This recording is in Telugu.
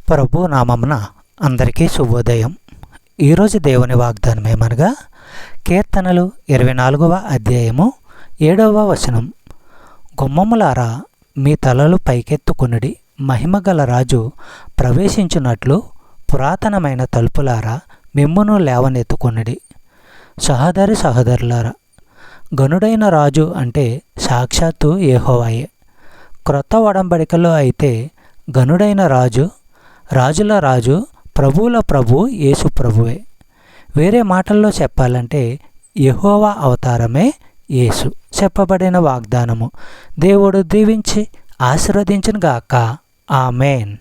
ప్రభు నామమున అందరికీ శుభోదయం. ఈరోజు దేవుని వాగ్దానం ఏమనగా కీర్తనలు 24వ అధ్యాయము 7వ వచనం. గుమ్మములారా మీ తలలు పైకెత్తుకొనుడి, మహిమగల రాజు ప్రవేశించున్నట్లు పురాతనమైన తలుపులారా మిమ్మును లేవనెత్తుకొనుడి. సహోదరులారా, గనుడైన రాజు అంటే సాక్షాత్తు యెహోవాయే. క్రొత్త ఒడంబడికలో అయితే గనుడైన రాజు, రాజుల రాజు, ప్రభువుల ప్రభు యేసు ప్రభువే. వేరే మాటల్లో చెప్పాలంటే యెహోవా అవతారమే యేసు. చెప్పబడిన వాగ్దానము దేవుడు దీవించి ఆశీర్వదించును గాక. ఆమేన్.